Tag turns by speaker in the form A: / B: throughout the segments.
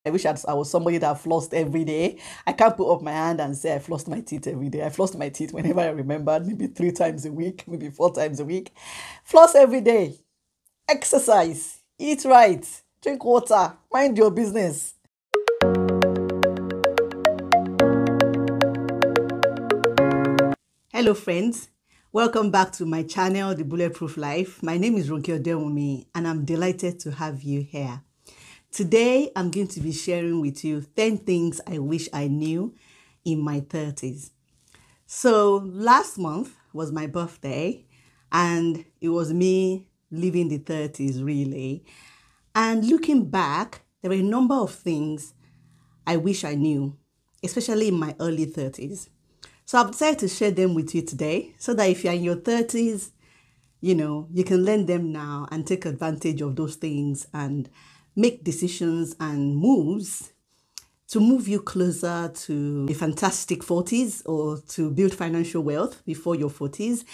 A: I wish I was somebody that flossed every day. I can't put up my hand and say I flossed my teeth every day. I flossed my teeth whenever I remembered, maybe 3 times a week, maybe 4 times a week. Floss every day. Exercise. Eat right. Drink water. Mind your business. Hello, friends. Welcome back to my channel, The Bulletproof Life. My name is Ronke Odewumi, and I'm delighted to have you here. Today, I'm going to be sharing with you 10 things I wish I knew in my 30s. So last month was my birthday, and it was me living the 30s, really. And looking back, there were a number of things I wish I knew, especially in my early 30s. So I've decided to share them with you today so that if you're in your 30s, you can learn them now and take advantage of those things and make decisions and moves to move you closer to a fantastic 40s or to build financial wealth before your 40s,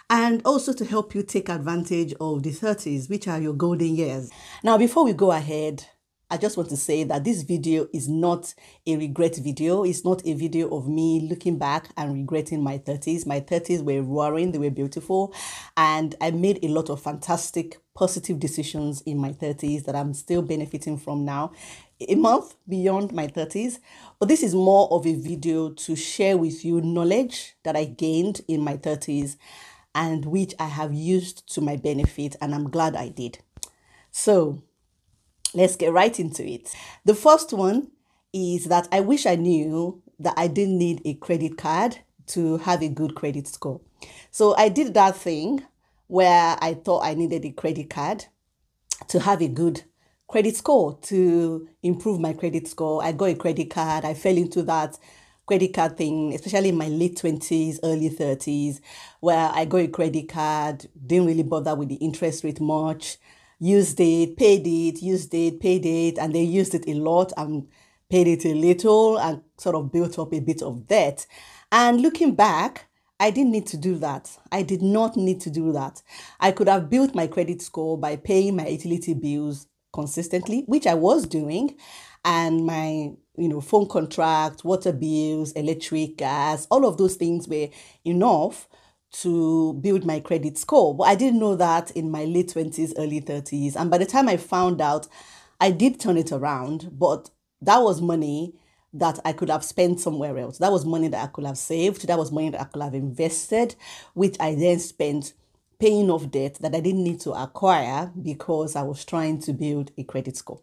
A: and also to help you take advantage of the 30s, which are your golden years. Now, before we go ahead, I just want to say that this video is not a regret video. It's not a video of me looking back and regretting my 30s. My 30s were roaring, they were beautiful, and I made a lot of fantastic, positive decisions in my 30s that I'm still benefiting from now, a month beyond my 30s. But this is more of a video to share with you knowledge that I gained in my 30s and which I have used to my benefit, and I'm glad I did. So let's get right into it. The first one is that I wish I knew that I didn't need a credit card to have a good credit score. So I did that thing where I thought I needed a credit card to have a good credit score, to improve my credit score. I got a credit card. I fell into that credit card thing, especially in my late 20s, early 30s, where I got a credit card, didn't really bother with the interest rate much, used it, paid it, used it, paid it, and they used it a lot and paid it a little and sort of built up a bit of debt. And looking back, I didn't need to do that. I did not need to do that. I could have built my credit score by paying my utility bills consistently, which I was doing, and my phone contract, water bills, electric, gas, all of those things were enough to build my credit score. But I didn't know that in my late 20s, early 30s. And by the time I found out, I did turn it around, but that was money that I could have spent somewhere else. That was money that I could have saved. That was money that I could have invested, which I then spent paying off debt that I didn't need to acquire because I was trying to build a credit score.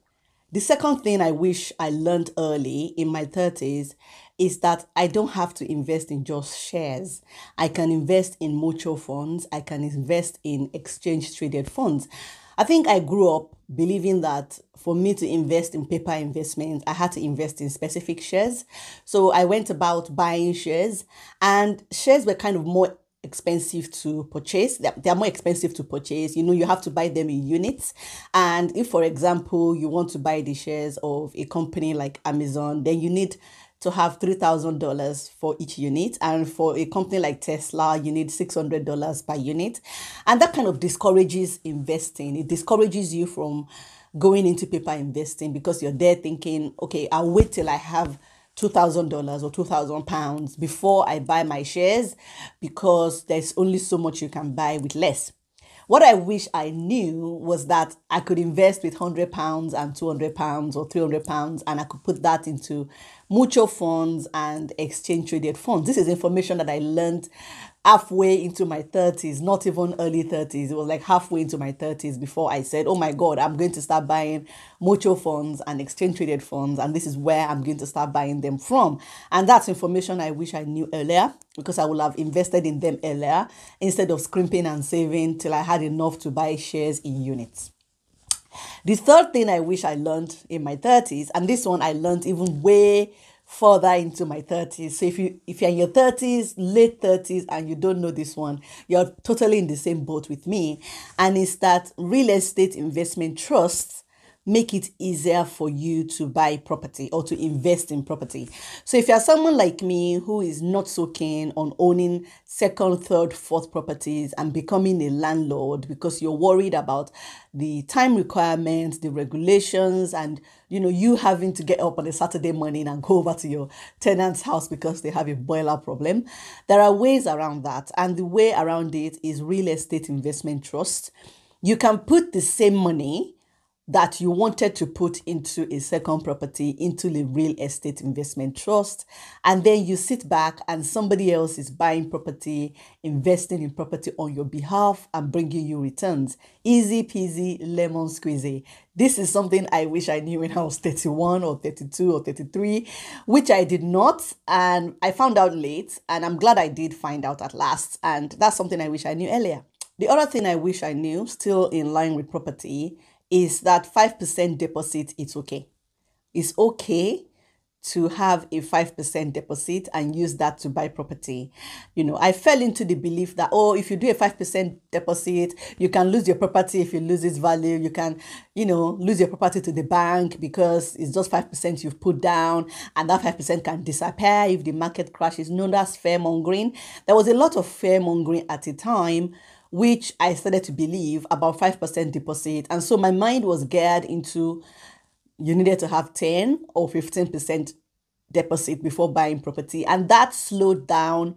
A: The second thing I wish I learned early in my 30s is that I don't have to invest in just shares. I can invest in mutual funds. I can invest in exchange traded funds. I think I grew up believing that for me to invest in paper investments, I had to invest in specific shares. So I went about buying shares, and shares were kind of more expensive to purchase. They're more expensive to purchase. You have to buy them in units. And if, for example, you want to buy the shares of a company like Amazon, then you need to have $3,000 for each unit. And for a company like Tesla, you need $600 per unit. And that kind of discourages investing. It discourages you from going into paper investing because you're there thinking, okay, I'll wait till I have $2,000 or £2,000 before I buy my shares because there's only so much you can buy with less. What I wish I knew was that I could invest with £100 and £200 or £300, and I could put that into mutual funds and exchange traded funds. This is information that I learned halfway into my 30s, not even early 30s. It was like halfway into my 30s before I said, oh my God, I'm going to start buying mutual funds and exchange traded funds. And this is where I'm going to start buying them from. And that's information I wish I knew earlier, because I would have invested in them earlier instead of scrimping and saving till I had enough to buy shares in units. The third thing I wish I learned in my 30s, and this one I learned even way further into my 30s. So if you're in your 30s, late 30s, and you don't know this one, you're totally in the same boat with me. And it's that real estate investment trusts make it easier for you to buy property or to invest in property. So if you're someone like me who is not so keen on owning second, third, fourth properties and becoming a landlord because you're worried about the time requirements, the regulations, and you having to get up on a Saturday morning and go over to your tenant's house because they have a boiler problem, there are ways around that. And the way around it is real estate investment trust. You can put the same money that you wanted to put into a second property into the real estate investment trust, and then you sit back and somebody else is buying property, investing in property on your behalf and bringing you returns. Easy peasy lemon squeezy. This is something I wish I knew when I was 31 or 32 or 33, which I did not, and I found out late, and I'm glad I did find out at last, and that's something I wish I knew earlier. The other thing I wish I knew, still in line with property, is that 5% deposit, it's okay. It's okay to have a 5% deposit and use that to buy property. I fell into the belief that, oh, if you do a 5% deposit, you can lose your property. If you lose its value, you can, lose your property to the bank because it's just 5% you've put down, and that 5% can disappear if the market crashes. No, that's fear mongering. There was a lot of fear mongering at the time, which I started to believe about 5% deposit. And so my mind was geared into you needed to have 10 or 15% deposit before buying property. And that slowed down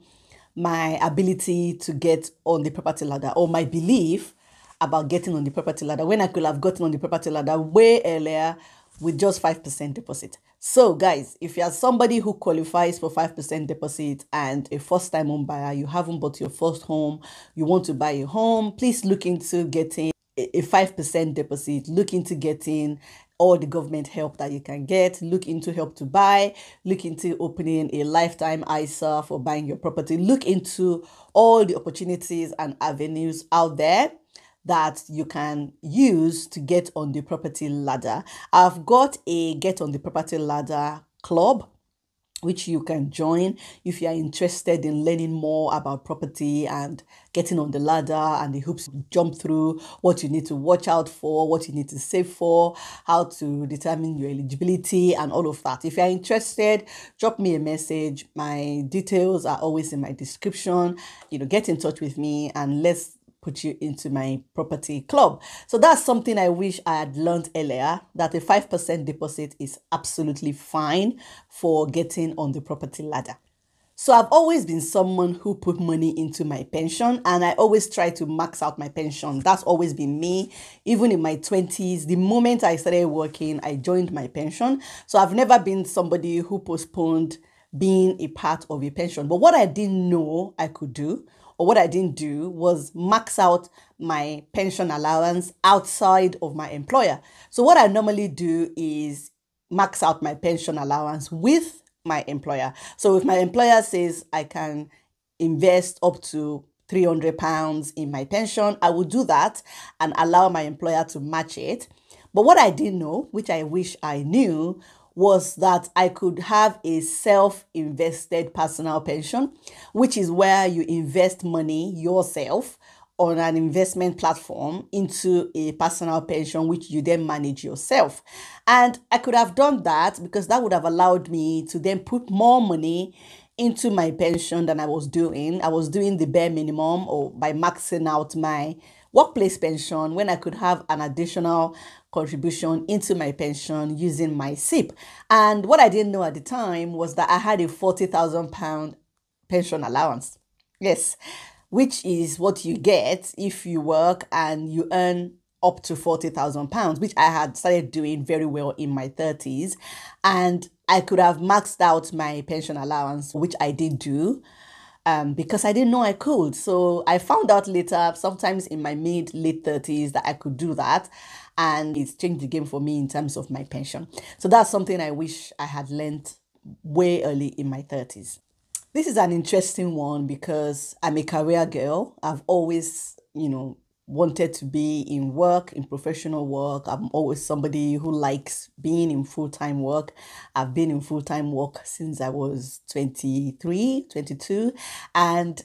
A: my ability to get on the property ladder, or my belief about getting on the property ladder, when I could have gotten on the property ladder way earlier with just 5% deposit. So guys, if you're somebody who qualifies for 5% deposit and a first-time home buyer, you haven't bought your first home, you want to buy a home, please look into getting a 5% deposit. Look into getting all the government help that you can get. Look into Help to Buy. Look into opening a lifetime ISA for buying your property. Look into all the opportunities and avenues out there that you can use to get on the property ladder. I've got a Get on the Property Ladder club, which you can join if you are interested in learning more about property and getting on the ladder and the hoops you jump through, what you need to watch out for, what you need to save for, how to determine your eligibility and all of that. If you're interested, drop me a message. My details are always in my description. Get in touch with me and let's put you into my property club. So that's something I wish I had learned earlier, that a 5% deposit is absolutely fine for getting on the property ladder. So I've always been someone who put money into my pension, and I always try to max out my pension. That's always been me. Even in my 20s, the moment I started working, I joined my pension. So I've never been somebody who postponed being a part of a pension. But what I didn't know I could do, or what I didn't do, was max out my pension allowance outside of my employer. So what I normally do is max out my pension allowance with my employer. So if my employer says I can invest up to £300 in my pension, I will do that and allow my employer to match it. But what I didn't know, which I wish I knew, was that I could have a self-invested personal pension, which is where you invest money yourself on an investment platform into a personal pension, which you then manage yourself. And I could have done that because that would have allowed me to then put more money into my pension than I was doing. I was doing the bare minimum, or by maxing out my workplace pension, when I could have an additional contribution into my pension using my SIP. And what I didn't know at the time was that I had a £40,000 pension allowance. Yes, which is what you get if you work and you earn up to £40,000, which I had started doing very well in my 30s. And I could have maxed out my pension allowance, which I did do. Because I didn't know I could. So I found out later, sometimes in my late 30s, that I could do that. And it's changed the game for me in terms of my pension. So that's something I wish I had learned way early in my 30s. This is an interesting one because I'm a career girl. I've always, wanted to be in work, in professional work. I'm always somebody who likes being in full-time work. I've been in full-time work since I was 23, 22, and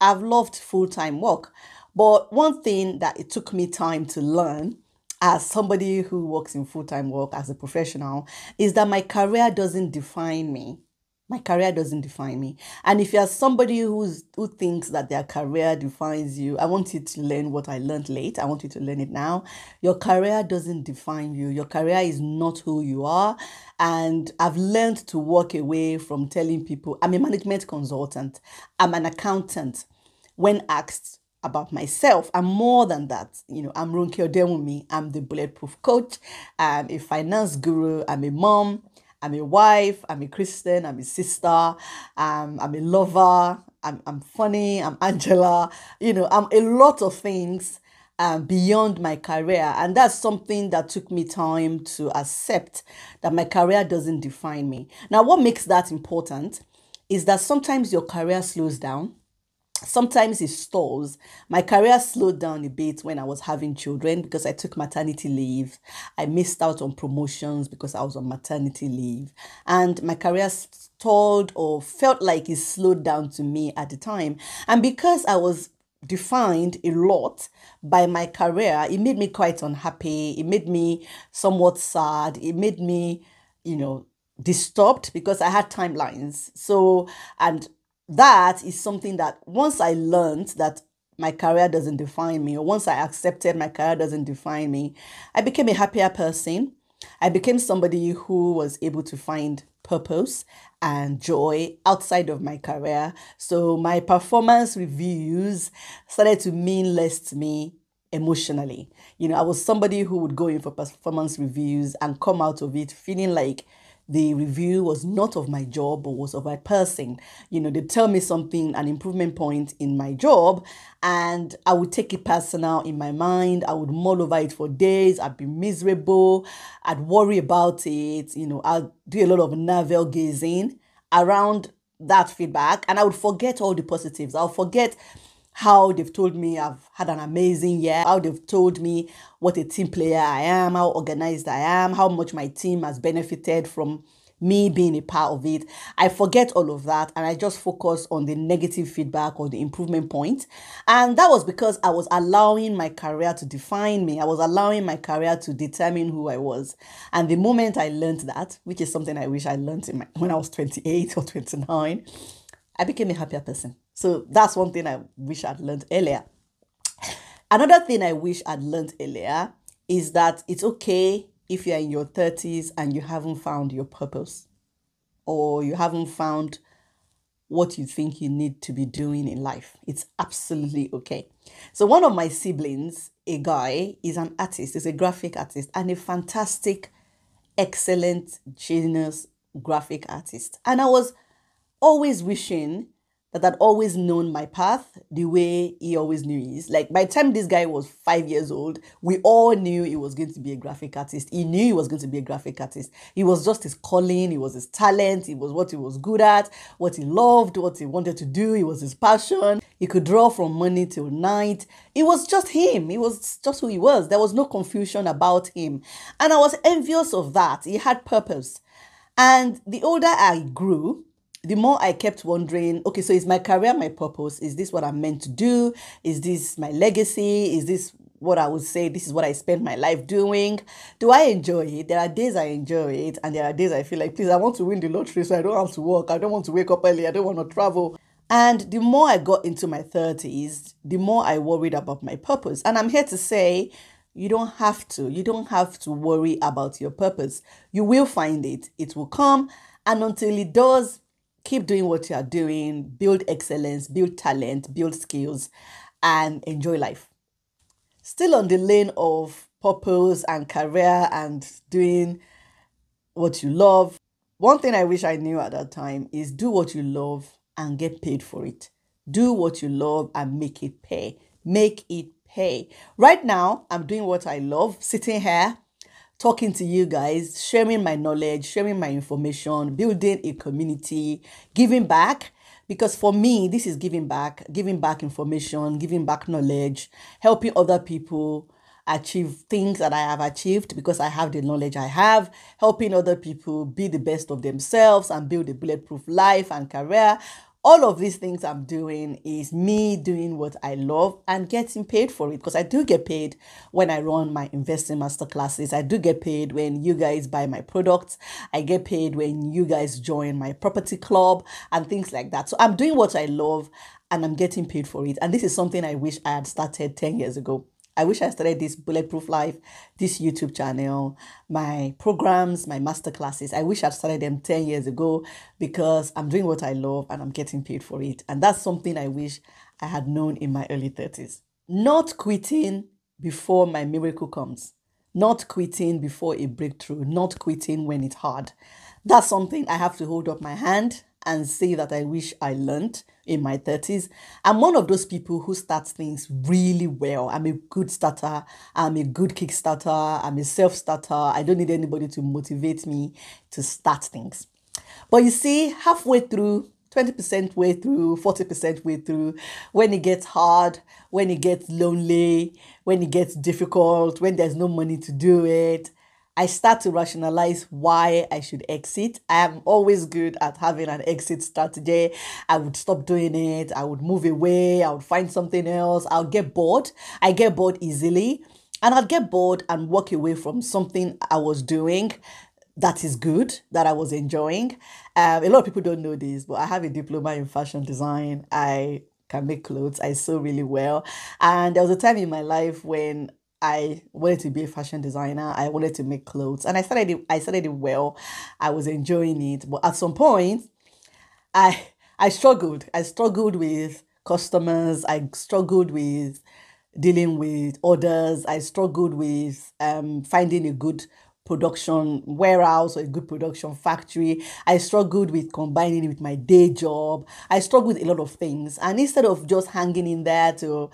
A: I've loved full-time work. But one thing that it took me time to learn as somebody who works in full-time work as a professional is that my career doesn't define me. My career doesn't define me. And if you're somebody who thinks that their career defines you, I want you to learn what I learned late. I want you to learn it now. Your career doesn't define you. Your career is not who you are. And I've learned to walk away from telling people I'm a management consultant, I'm an accountant. When asked about myself, I'm more than that. I'm Ronke Odewumi. I'm the bulletproof coach. I'm a finance guru. I'm a mom. I'm a wife, I'm a Christian, I'm a sister, I'm a lover, I'm funny, I'm Angela, I'm a lot of things beyond my career. And that's something that took me time to accept that my career doesn't define me. Now, what makes that important is that sometimes your career slows down. Sometimes it stalls. My career slowed down a bit when I was having children because I took maternity leave. I missed out on promotions because I was on maternity leave. And my career stalled or felt like it slowed down to me at the time. And because I was defined a lot by my career, it made me quite unhappy. It made me somewhat sad. It made me, disturbed because I had timelines. And that is something that once I learned that my career doesn't define me, or once I accepted my career doesn't define me, I became a happier person. I became somebody who was able to find purpose and joy outside of my career. So my performance reviews started to mean less to me emotionally. I was somebody who would go in for performance reviews and come out of it feeling like the review was not of my job, but was of my person. They tell me something, an improvement point in my job, and I would take it personal in my mind. I would mull over it for days. I'd be miserable. I'd worry about it. I'd do a lot of navel gazing around that feedback, and I would forget all the positives. I'll forget how they've told me I've had an amazing year, how they've told me what a team player I am, how organized I am, how much my team has benefited from me being a part of it. I forget all of that and I just focus on the negative feedback or the improvement point. And that was because I was allowing my career to define me. I was allowing my career to determine who I was. And the moment I learned that, which is something I wish I learned when I was 28 or 29, I became a happier person. So that's one thing I wish I'd learned earlier. Another thing I wish I'd learned earlier is that it's okay if you're in your 30s and you haven't found your purpose or you haven't found what you think you need to be doing in life. It's absolutely okay. So one of my siblings, a guy, is an artist, is a graphic artist and a fantastic, excellent, genius graphic artist. And I was always wishing that I'd always known my path the way he always knew his. Like by the time this guy was 5 years old, we all knew he was going to be a graphic artist. He knew he was going to be a graphic artist. It was just his calling. It was his talent. It was what he was good at, what he loved, what he wanted to do. It was his passion. He could draw from morning till night. It was just him. It was just who he was. There was no confusion about him. And I was envious of that. He had purpose. And the older I grew, the more I kept wondering, okay, so is my career my purpose? Is this what I'm meant to do? Is this my legacy? Is this what I would say? This is what I spend my life doing? Do I enjoy it? There are days I enjoy it, and there are days I feel like, please, I want to win the lottery so I don't have to work. I don't want to wake up early. I don't want to travel. And the more I got into my 30s, the more I worried about my purpose. And I'm here to say, you don't have to. You don't have to worry about your purpose. You will find it. It will come. And until it does, keep doing what you are doing, build excellence, build talent, build skills, and enjoy life. Still on the lane of purpose and career and doing what you love. One thing I wish I knew at that time is do what you love and get paid for it. Do what you love and make it pay. Make it pay. Right now, I'm doing what I love, sitting here talking to you guys, sharing my knowledge, sharing my information, building a community, giving back. Because for me, this is giving back information, giving back knowledge, helping other people achieve things that I have achieved because I have the knowledge I have, helping other people be the best of themselves and build a bulletproof life and career. All of these things I'm doing is me doing what I love and getting paid for it, because I do get paid when I run my investing masterclasses. I do get paid when you guys buy my products. I get paid when you guys join my property club and things like that. So I'm doing what I love and I'm getting paid for it. And this is something I wish I had started 10 years ago. I wish I started this Bulletproof Life, this YouTube channel, my programs, my masterclasses. I wish I'd started them 10 years ago, because I'm doing what I love and I'm getting paid for it. And that's something I wish I had known in my early 30s. Not quitting before my miracle comes. Not quitting before a breakthrough. Not quitting when it's hard. That's something I have to hold up my hand and say that I wish I learned in my 30s. I'm one of those people who starts things really well. I'm a good starter. I'm a good kickstarter. I'm a self-starter. I don't need anybody to motivate me to start things. But you see, halfway through, 20% way through, 40% way through, when it gets hard, when it gets lonely, when it gets difficult, when there's no money to do it, I start to rationalize why I should exit. I am always good at having an exit strategy. I would stop doing it. I would move away. I would find something else. I'll get bored. I get bored easily. And I'd get bored and walk away from something I was doing that is good, that I was enjoying. A lot of people don't know this, but I have a diploma in fashion design. I can make clothes. I sew really well. And there was a time in my life when I wanted to be a fashion designer. I wanted to make clothes, and I started it well. I was enjoying it, but at some point, I I struggled. I struggled with customers. I struggled with dealing with orders. I struggled with finding a good production warehouse or a good production factory. I struggled with combining it with my day job. I struggled with a lot of things. And instead of just hanging in there to,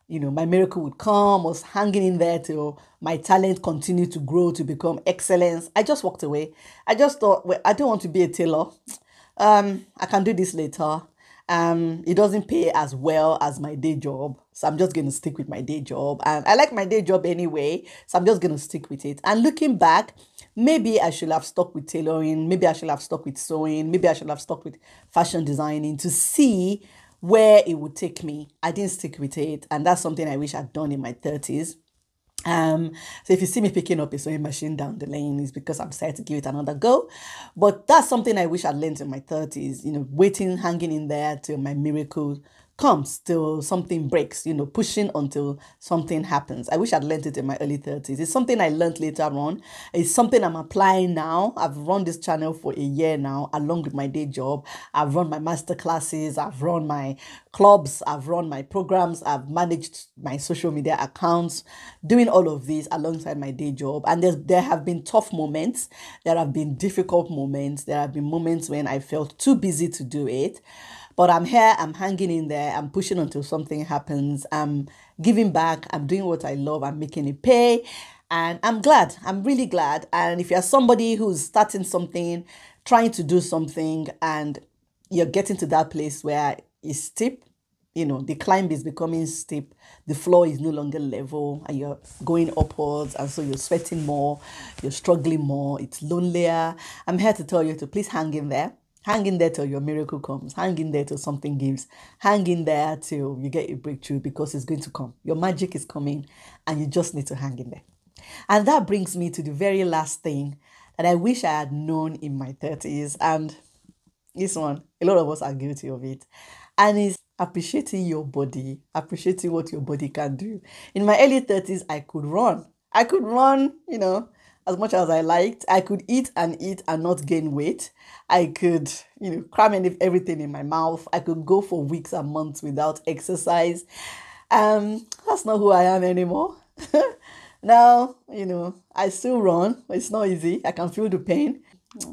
A: my miracle would come, was hanging in there till my talent continued to grow to become excellence, I just walked away. I just thought, well, I don't want to be a tailor. I can do this later. It doesn't pay as well as my day job. So I'm just going to stick with my day job. And I like my day job anyway. So I'm just going to stick with it. And looking back, maybe I should have stuck with tailoring. Maybe I should have stuck with sewing. Maybe I should have stuck with fashion designing to see where it would take me. I didn't stick with it. And that's something I wish I'd done in my 30s. So if you see me picking up a sewing machine down the lane, it's because I'm decided to give it another go. But that's something I wish I'd learned in my 30s, waiting, hanging in there till my miracle comes, till something breaks, pushing until something happens. I wish I'd learned it in my early 30s. It's something I learned later on. It's something I'm applying now. I've run this channel for a year now, along with my day job. I've run my master classes. I've run my clubs. I've run my programs. I've managed my social media accounts, doing all of this alongside my day job. And there have been tough moments. There have been difficult moments. There have been moments when I felt too busy to do it. But I'm here, I'm hanging in there, I'm pushing until something happens. I'm giving back, I'm doing what I love, I'm making it pay. And I'm glad, I'm really glad. And if you're somebody who's starting something, trying to do something, and you're getting to that place where it's steep, the climb is becoming steep, the floor is no longer level, and you're going upwards, and so you're sweating more, you're struggling more, it's lonelier. I'm here to tell you to please hang in there. Hang in there till your miracle comes. Hang in there till something gives. Hang in there till you get a breakthrough, because it's going to come. Your magic is coming and you just need to hang in there. And that brings me to the very last thing that I wish I had known in my 30s. And this one, a lot of us are guilty of it. And it's appreciating your body, appreciating what your body can do. In my early 30s, I could run. I could run, as much as I liked. I could eat and not gain weight. I could, cram everything in my mouth. I could go for weeks and months without exercise. That's not who I am anymore. Now, I still run. It's not easy. I can feel the pain.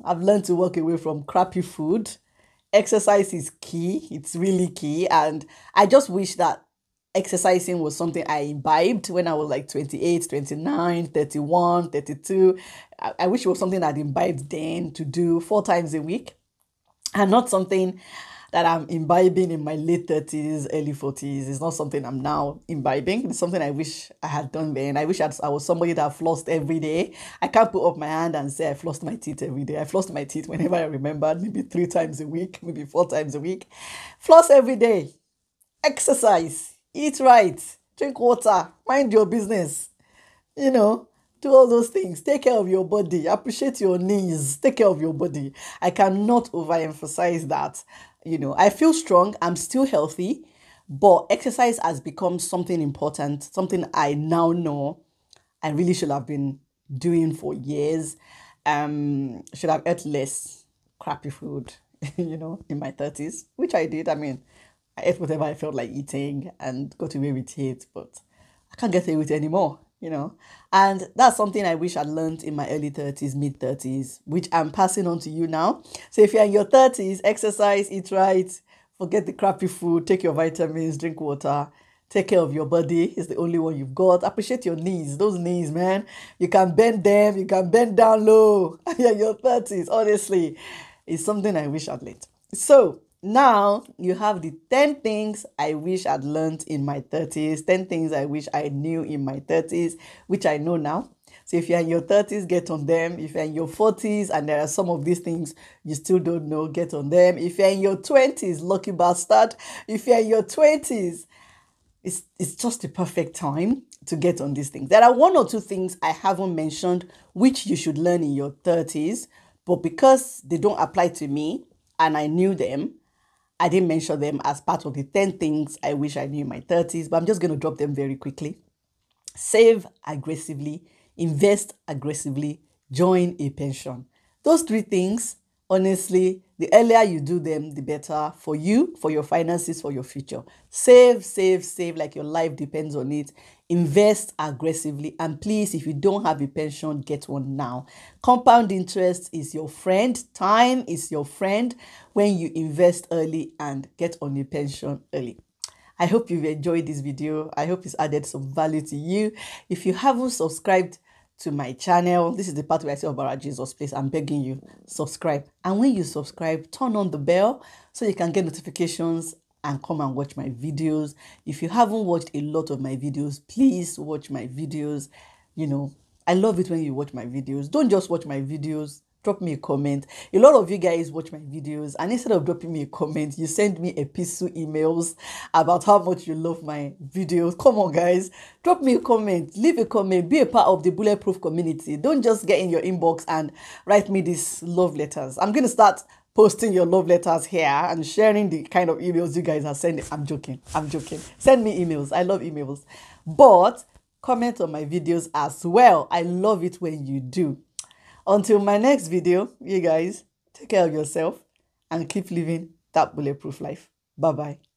A: I've learned to walk away from crappy food. Exercise is key. It's really key. And I just wish that exercising was something I imbibed when I was like 28, 29, 31, 32. I wish it was something I'd imbibed then, to do 4 times a week, and not something that I'm imbibing in my late 30s, early 40s. It's not something I'm now imbibing. It's something I wish I had done then. I wish I was somebody that flossed every day. I can't put up my hand and say I flossed my teeth every day. I flossed my teeth whenever I remembered, maybe 3 times a week, maybe 4 times a week. Floss every day. Exercise. Eat right. Drink water. Mind your business. You know, do all those things. Take care of your body. Appreciate your knees. Take care of your body. I cannot overemphasize that. I feel strong. I'm still healthy, but exercise has become something important, something I now know I really should have been doing for years. Should have ate less crappy food, in my 30s, which I did. I mean, I ate whatever I felt like eating and got away with it, but I can't get away with it anymore. And that's something I wish I'd learned in my early 30s, mid 30s, which I'm passing on to you now. So if you're in your 30s, exercise, eat right, forget the crappy food, take your vitamins, drink water, take care of your body. It's the only one you've got. Appreciate your knees. Those knees, man. You can bend them, you can bend down low. Yeah, your 30s, honestly. It's something I wish I'd learned. So now you have the 10 things I wish I'd learned in my 30s, 10 things I wish I knew in my 30s, which I know now. So if you're in your 30s, get on them. If you're in your 40s and there are some of these things you still don't know, get on them. If you're in your 20s, lucky bastard. If you're in your 20s, it's just the perfect time to get on these things. There are one or two things I haven't mentioned which you should learn in your 30s, but because they don't apply to me and I knew them, I didn't mention them as part of the 10 things I wish I knew in my 30s, but I'm just going to drop them very quickly. Save aggressively, invest aggressively, join a pension. Those 3 things, honestly, the earlier you do them, the better for you, for your finances, for your future. Save, save, save like your life depends on it. Invest aggressively. And please, if you don't have a pension, get one now. Compound interest is your friend. Time is your friend when you invest early and get on a pension early. I hope you've enjoyed this video. I hope it's added some value to you. If you haven't subscribed to my channel, this is the part where I say about Jesus, please, I'm begging you, subscribe. And when you subscribe, turn on the bell so you can get notifications and come and watch my videos. If you haven't watched a lot of my videos, please watch my videos. I love it when you watch my videos. Don't just watch my videos. Drop me a comment. A lot of you guys watch my videos and instead of dropping me a comment, you send me epistle emails about how much you love my videos. Come on, guys. Drop me a comment. Leave a comment. Be a part of the Bulletproof community. Don't just get in your inbox and write me these love letters. I'm going to start posting your love letters here and sharing the kind of emails you guys are sending. I'm joking. Send me emails. I love emails. But comment on my videos as well. I love it when you do. Until my next video, you guys take care of yourself and keep living that bulletproof life. Bye-bye.